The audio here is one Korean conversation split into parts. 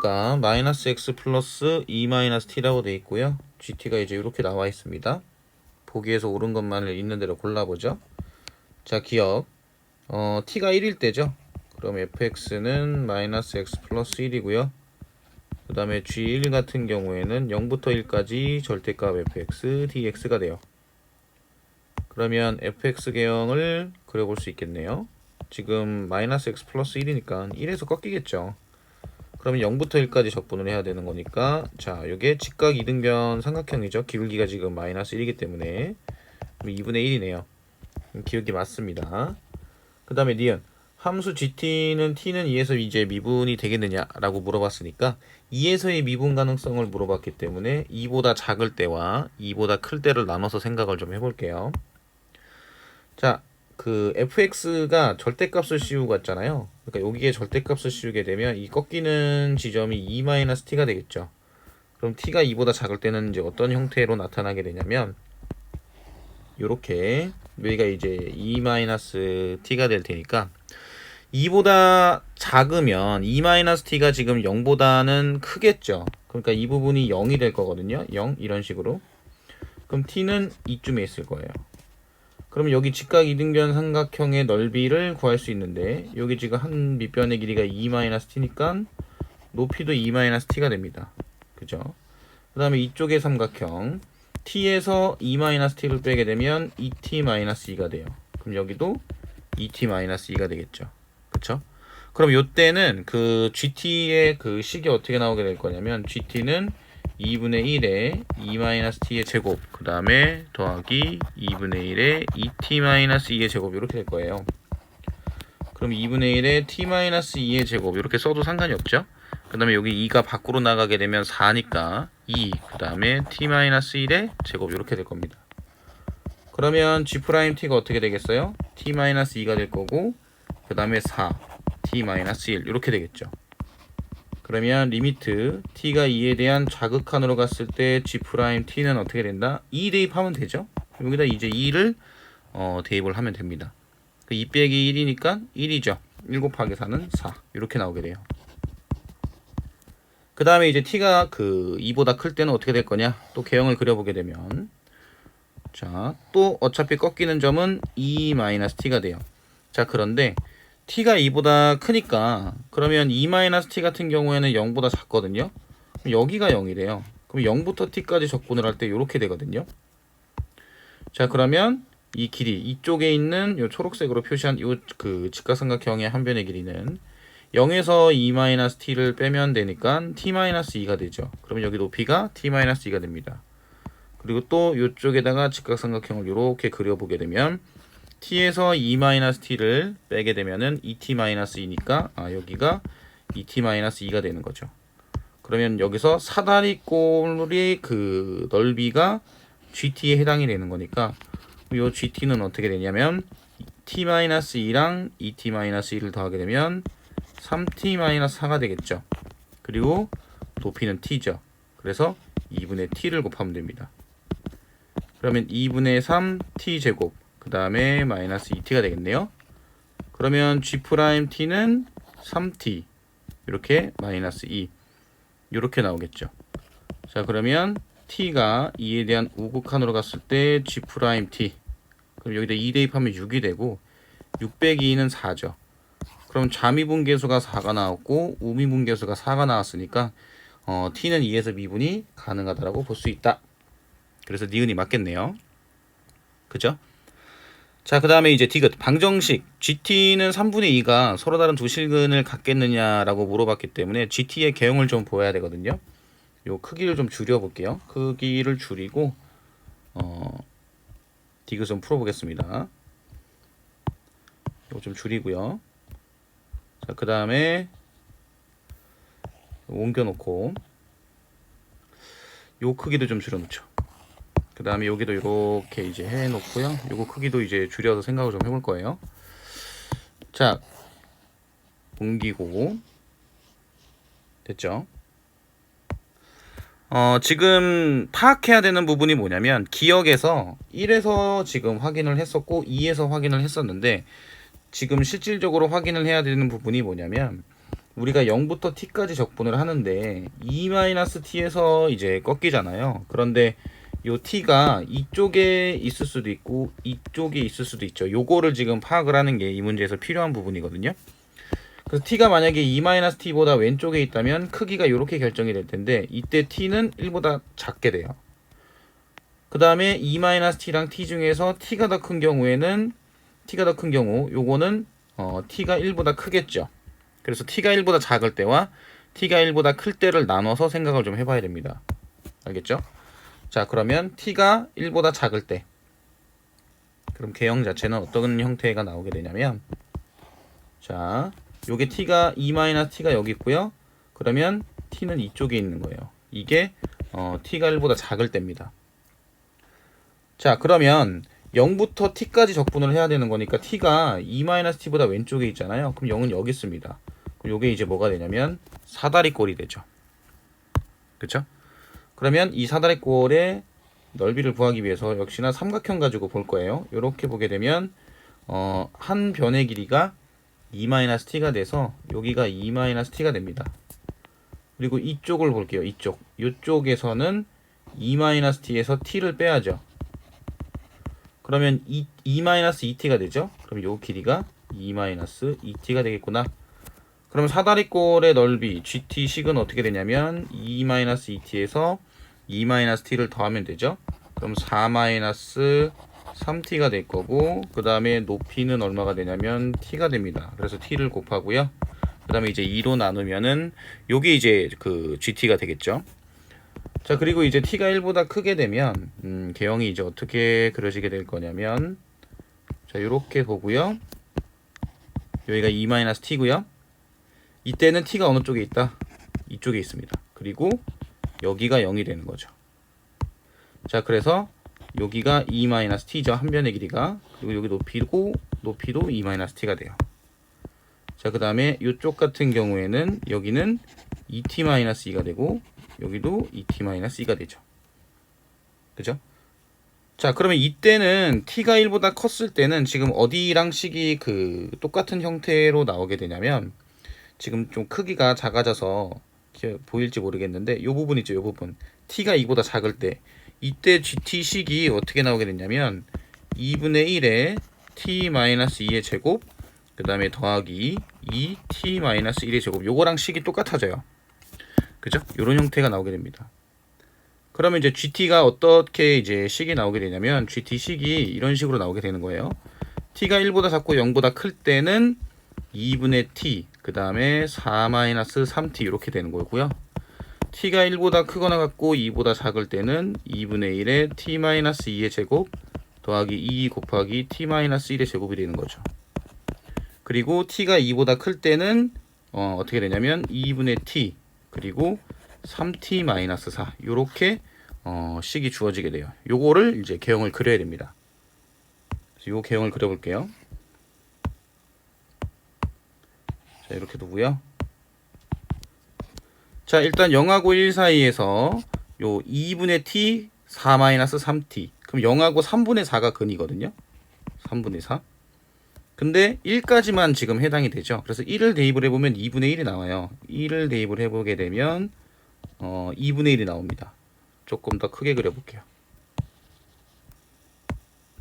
가 마이너스 x 플러스 2 마이너스 t라고 되어 있고요. gt가 이제 이렇게 나와 있습니다. 보기에서 옳은 것만을 있는 대로 골라보죠. 자, 기억. t가 1일 때죠. 그럼 fx는 마이너스 x 플러스 1이고요. 그 다음에 g1 같은 경우에는 0부터 1까지 절대값 fx dx가 돼요. 그러면 fx 계형을 그려볼 수 있겠네요. 지금 마이너스 x 플러스 1이니까 1에서 꺾이겠죠. 그러면 0부터 1까지 적분을 해야 되는 거니까, 자, 이게 직각 이등변 삼각형이죠. 기울기가 지금 마이너스 1이기 때문에 2분의 1이네요. 기울기 맞습니다. 그 다음에 니은 함수 gt는 t는 2에서 이제 미분이 되겠느냐 라고 물어봤으니까 2에서의 미분 가능성을 물어봤기 때문에 2보다 작을 때와 2보다 클 때를 나눠서 생각을 좀 해볼게요. 자, 그 fx가 절대값을 씌우고 갔잖아요. 그러니까 여기에 절대값을 씌우게 되면 이 꺾이는 지점이 2-t가 되겠죠. 그럼 t가 2보다 작을 때는 이제 어떤 형태로 나타나게 되냐면 요렇게 여기가 이제 2-t가 될 테니까 2보다 작으면 2-t가 지금 0보다는 크겠죠. 그러니까 이 부분이 0이 될 거거든요. 0 이런 식으로. 그럼 t는 이쯤에 있을 거예요. 그럼 여기 직각 이등변 삼각형의 넓이를 구할 수 있는데 여기 지금 한 밑변의 길이가 2-t니까 높이도 2-t가 됩니다. 그죠? 그 다음에 이쪽의 삼각형 t에서 2-t를 빼게 되면 2t-2가 돼요. 그럼 여기도 2t-2가 되겠죠. 그쵸? 그럼 요때는 그 gt의 그 식이 어떻게 나오게 될 거냐면 gt는 2분의 1에 2-t의 제곱, 그 다음에 더하기 2분의 1에 2t-2의 제곱 이렇게 될 거예요. 그럼 2분의 1에 t-2의 제곱 이렇게 써도 상관이 없죠. 그 다음에 여기 2가 밖으로 나가게 되면 4니까 2, 그 다음에 t-1의 제곱 이렇게 될 겁니다. 그러면 g't가 어떻게 되겠어요? t-2가 될 거고 그 다음에 4, t-1 이렇게 되겠죠. 그러면 리미트 t가 2에 대한 자극한으로 갔을 때 g't는 어떻게 된다? 2 대입하면 되죠. 여기다 이제 2를 대입을 하면 됩니다. 2 빼기 1이니까 1이죠. 1 곱하기 4는 4 이렇게 나오게 돼요. 그 다음에 이제 t가 그 2보다 클 때는 어떻게 될 거냐? 또 개형을 그려보게 되면 자, 또 어차피 꺾이는 점은 2-t가 돼요. 자, 그런데 t가 2보다 크니까 그러면 2-t 같은 경우에는 0보다 작거든요. 그럼 여기가 0이래요. 그럼 0부터 t까지 적분을 할 때 이렇게 되거든요. 자, 그러면 이 길이 이쪽에 있는 요 초록색으로 표시한 요 그 직각삼각형의 한 변의 길이는 0에서 2-t를 빼면 되니까 t-2가 되죠. 그러면 여기 높이가 t-2가 됩니다. 그리고 또 이쪽에다가 직각삼각형을 이렇게 그려보게 되면 t에서 2-t를 빼게 되면은 2t-2니까 여기가 2t-2가 되는 거죠. 그러면 여기서 사다리꼴의 그 넓이가 gt에 해당이 되는 거니까 이 gt는 어떻게 되냐면 t-2랑 2t-1을 더하게 되면 3t-4가 되겠죠. 그리고 높이는 t죠. 그래서 2분의 t를 곱하면 됩니다. 그러면 2분의 3t 제곱 그 다음에 마이너스 2t가 되겠네요. 그러면 g't는 3t 이렇게 마이너스 2 이렇게 나오겠죠. 자, 그러면 t가 2에 대한 우극한으로 갔을 때 g't 그럼 여기다 2 대입하면 6이 되고 6 빼기 2는 4죠. 그럼 자미분계수가 4가 나왔고 우미분계수가 4가 나왔으니까 t는 2에서 미분이 가능하다고 볼 수 있다. 그래서 니은이 맞겠네요. 그죠? 자, 그 다음에 이제 디귿 방정식 gt는 3분의 2가 서로 다른 두 실근을 갖겠느냐라고 물어봤기 때문에 gt의 개형을 좀 보여야 되거든요. 요 크기를 좀 줄여 볼게요. 크기를 줄이고 디귿 좀 풀어 보겠습니다. 이거 좀 줄이고요. 자, 그 다음에 옮겨 놓고 요 크기도 좀 줄여 놓죠. 그 다음에 여기도 이렇게 이제 해 놓고요. 요거 크기도 이제 줄여서 생각을 좀 해볼 거예요. 자, 옮기고 됐죠? 지금 파악해야 되는 부분이 뭐냐면 기억에서 1에서 지금 확인을 했었고 2에서 확인을 했었는데 지금 실질적으로 확인을 해야 되는 부분이 뭐냐면 우리가 0부터 t까지 적분을 하는데 2-t에서 이제 꺾이잖아요. 그런데 요 t가 이쪽에 있을 수도 있고 이쪽에 있을 수도 있죠. 요거를 지금 파악을 하는 게 이 문제에서 필요한 부분이거든요. 그래서 t가 만약에 2-t보다 왼쪽에 있다면 크기가 이렇게 결정이 될 텐데 이때 t는 1보다 작게 돼요. 그 다음에 2-t랑 t 중에서 t가 더 큰 경우에는 t가 더 큰 경우 요거는 t가 1보다 크겠죠. 그래서 t가 1보다 작을 때와 t가 1보다 클 때를 나눠서 생각을 좀 해봐야 됩니다. 알겠죠? 자, 그러면 t가 1보다 작을 때 그럼 개형 자체는 어떤 형태가 나오게 되냐면 자, 요게 t가 2-t가 여기 있고요. 그러면 t는 이쪽에 있는 거예요. 이게 t가 1보다 작을 때입니다. 자, 그러면 0부터 t까지 적분을 해야 되는 거니까 t가 2-t보다 왼쪽에 있잖아요. 그럼 0은 여기 있습니다. 그럼 요게 이제 뭐가 되냐면 사다리꼴이 되죠. 그쵸? 그러면 이 사다리꼴의 넓이를 구하기 위해서 역시나 삼각형 가지고 볼 거예요. 이렇게 보게 되면 한 변의 길이가 2-t가 돼서 여기가 2-t가 됩니다. 그리고 이쪽을 볼게요. 이쪽에서는 2-t에서 t를 빼야죠. 그러면 2-2t가 되죠. 그럼 요 길이가 2-2t가 되겠구나. 그럼 사다리꼴의 넓이 GT식은 어떻게 되냐면 2-2t에서 2-t를 더하면 되죠. 그럼 4-3t가 될 거고 그 다음에 높이는 얼마가 되냐면 t가 됩니다. 그래서 t를 곱하고요. 그 다음에 이제 2로 나누면은 요게 이제 그 GT가 되겠죠. 자, 그리고 이제 t가 1보다 크게 되면 개형이 이제 어떻게 그려지게 될 거냐면 자, 요렇게 보고요. 여기가 2-t고요. 이때는 t가 어느 쪽에 있다? 이쪽에 있습니다. 그리고 여기가 0이 되는 거죠. 자, 그래서 여기가 2-t죠. 한 변의 길이가. 그리고 여기 높이도 2-t가 돼요. 자, 그 다음에 이쪽 같은 경우에는 여기는 2t-2가 되고 여기도 2t-2가 되죠. 그죠? 자, 그러면 이때는 t가 1보다 컸을 때는 지금 어디랑 식이 그 똑같은 형태로 나오게 되냐면 지금 좀 크기가 작아져서 보일지 모르겠는데 이 부분 있죠. 이 부분 t가 2보다 작을 때 이때 GT식이 어떻게 나오게 되냐면 2분의 1에 t-2의 제곱 그 다음에 더하기 2t-1의 제곱 요거랑 식이 똑같아져요. 그죠? 요런 형태가 나오게 됩니다. 그러면 이제 GT가 어떻게 이제 식이 나오게 되냐면 GT식이 이런 식으로 나오게 되는 거예요. t가 1보다 작고 0보다 클 때는 2분의 t 그 다음에 4-3t 이렇게 되는 거고요. t가 1보다 크거나 같고 2보다 작을 때는 2분의 1에 t-2의 제곱 더하기 2 곱하기 t-1의 제곱이 되는 거죠. 그리고 t가 2보다 클 때는 어떻게 되냐면 2분의 t 그리고 3t-4 요렇게 식이 주어지게 돼요. 요거를 이제 개형을 그려야 됩니다. 그래서 요 개형을 그려 볼게요. 자, 이렇게 두고요. 자, 일단 0하고 1 사이에서 요 2분의 t 4-3t 그럼 0하고 3분의 4가 근이거든요. 3분의 4 근데 1까지만 지금 해당이 되죠. 그래서 1을 대입을 해보면 2분의 1이 나와요. 1을 대입을 해보게 되면 2분의 1이 나옵니다. 조금 더 크게 그려볼게요.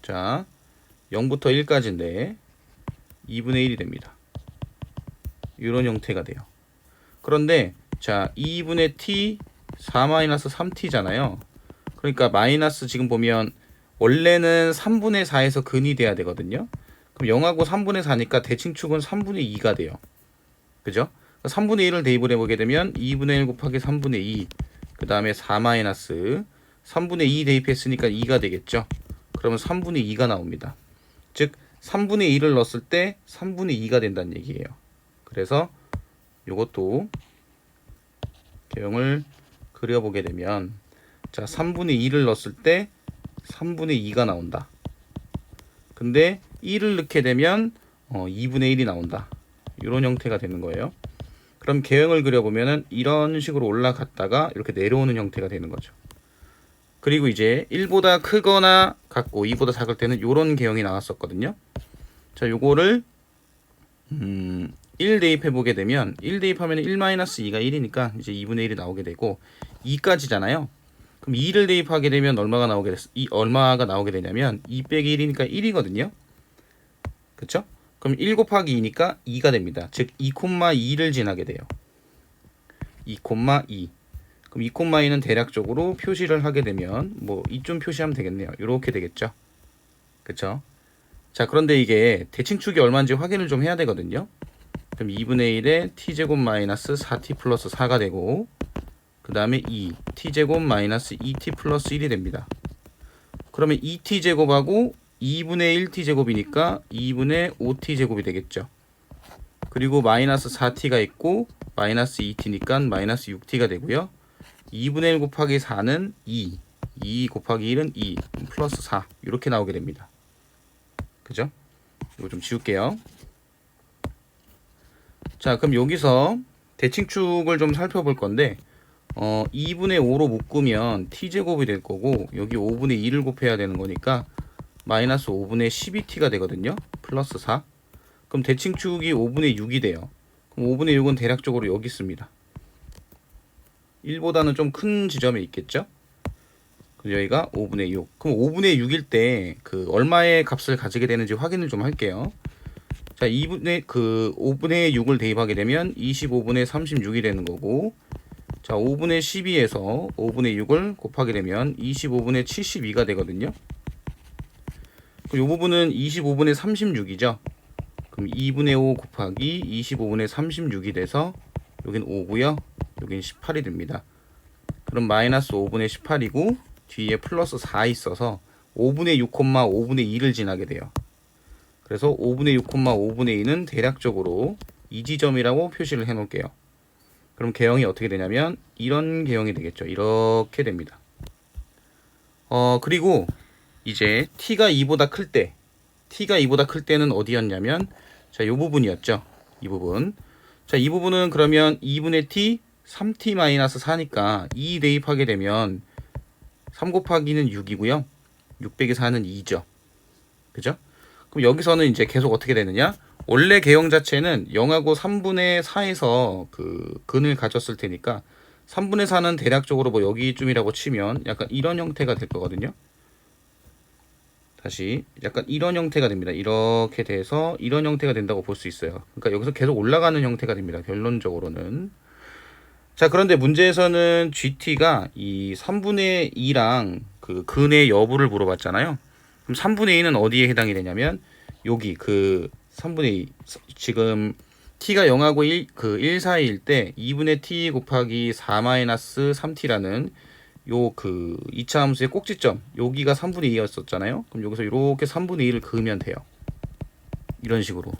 자, 0부터 1까지인데 2분의 1이 됩니다. 이런 형태가 돼요. 그런데 자, 2분의 t 4-3t잖아요. 그러니까 마이너스 지금 보면 원래는 3분의 4에서 근이 돼야 되거든요. 그럼 0하고 3분의 4니까 대칭축은 3분의 2가 돼요. 그죠? 3분의 1을 대입을 해보게 되면 2분의 1 곱하기 3분의 2 그 다음에 4-3분의 2 대입했으니까 2가 되겠죠. 그러면 3분의 2가 나옵니다. 즉 3분의 1을 넣었을 때 3분의 2가 된다는 얘기예요. 그래서 이것도 개형을 그려보게 되면 자 3분의 2를 넣었을 때 3분의 2가 나온다. 근데 1을 넣게 되면 2분의 1이 나온다. 이런 형태가 되는 거예요. 그럼 개형을 그려보면은 이런 식으로 올라갔다가 이렇게 내려오는 형태가 되는 거죠. 그리고 이제 1보다 크거나 같고 2보다 작을 때는 이런 개형이 나왔었거든요. 자, 요거를 1 대입해 보게 되면 1 대입하면 1-2가 1이니까 이제 2분의 1이 나오게 되고 2까지잖아요. 그럼 2를 대입하게 되면 얼마가 나오게 되냐면 2 빼기 1이니까 1이거든요. 그쵸? 그럼 1 곱하기 2니까 2가 됩니다. 즉 2,2를 지나게 돼요. 2,2. 그럼 2,2는 대략적으로 표시를 하게 되면 뭐 이쯤 표시하면 되겠네요. 이렇게 되겠죠. 그쵸? 자, 그런데 이게 대칭축이 얼마인지 확인을 좀 해야 되거든요. 그럼 2분의 1에 t제곱 마이너스 4t 플러스 4가 되고 그 다음에 2 t제곱 마이너스 2t 플러스 1이 됩니다. 그러면 2t제곱하고 2분의 1t제곱이니까 2분의 5t제곱이 되겠죠. 그리고 마이너스 4t가 있고 마이너스 2t니까 마이너스 6t가 되고요. 2분의 1 곱하기 4는 2 곱하기 1은 2 플러스 4 이렇게 나오게 됩니다. 그죠? 이거 좀 지울게요. 자, 그럼 여기서 대칭축을 좀 살펴볼 건데 2분의 5로 묶으면 t제곱이 될 거고 여기 5분의 2를 곱해야 되는 거니까 마이너스 5분의 12t가 되거든요. 플러스 4. 그럼 대칭축이 5분의 6이 돼요. 그럼 5분의 6은 대략적으로 여기 있습니다. 1보다는 좀 큰 지점에 있겠죠? 그럼 여기가 5분의 6. 그럼 5분의 6일 때 그 얼마의 값을 가지게 되는지 확인을 좀 할게요. 자, 5분의 6을 대입하게 되면 25분의 36이 되는 거고, 자, 5분의 12에서 5분의 6을 곱하게 되면 25분의 72가 되거든요. 그럼 이 부분은 25분의 36이죠. 그럼 2분의 5 곱하기 25분의 36이 돼서 여긴 5고요. 여긴 18이 됩니다. 그럼 마이너스 5분의 18이고 뒤에 플러스 4 있어서 5분의 6, 5분의 2를 지나게 돼요. 그래서 5분의 6, 5분의 2는 대략적으로 이 지점이라고 표시를 해 놓을게요. 그럼 개형이 어떻게 되냐면 이런 개형이 되겠죠. 이렇게 됩니다. 그리고 이제 t가 2보다 클 때는 어디였냐면 자, 이 부분이었죠. 이 부분. 자, 이 부분은 그러면 2분의 t 3t-4니까 2 대입하게 되면 3 곱하기는 6이고요. 6 빼기 4는 2죠. 그죠? 그럼 여기서는 이제 계속 어떻게 되느냐? 원래 개형 자체는 0하고 3분의 4에서 그 근을 가졌을 테니까 3분의 4는 대략적으로 뭐 여기쯤이라고 치면 약간 이런 형태가 될 거거든요. 다시 약간 이런 형태가 됩니다. 이렇게 돼서 이런 형태가 된다고 볼 수 있어요. 그러니까 여기서 계속 올라가는 형태가 됩니다. 결론적으로는. 자, 그런데 문제에서는 GT가 이 3분의 2랑 그 근의 여부를 물어봤잖아요. 그럼 3분의 2는 어디에 해당이 되냐면 여기 그 3분의 2 지금 t가 0하고 1 사이일 때 2분의 t 곱하기 4-3t라는 요 그 2차 함수의 꼭지점 여기가 3분의 2였었잖아요. 그럼 여기서 이렇게 3분의 2를 그으면 돼요. 이런 식으로.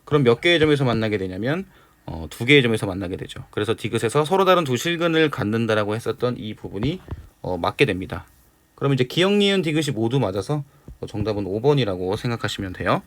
그럼 몇 개의 점에서 만나게 되냐면 2개의 점에서 만나게 되죠. 그래서 디귿에서 서로 다른 두 실근을 갖는다라고 했었던 이 부분이 맞게 됩니다. 그럼 이제 기역, 니은, 디귿이 모두 맞아서 정답은 5번이라고 생각하시면 돼요.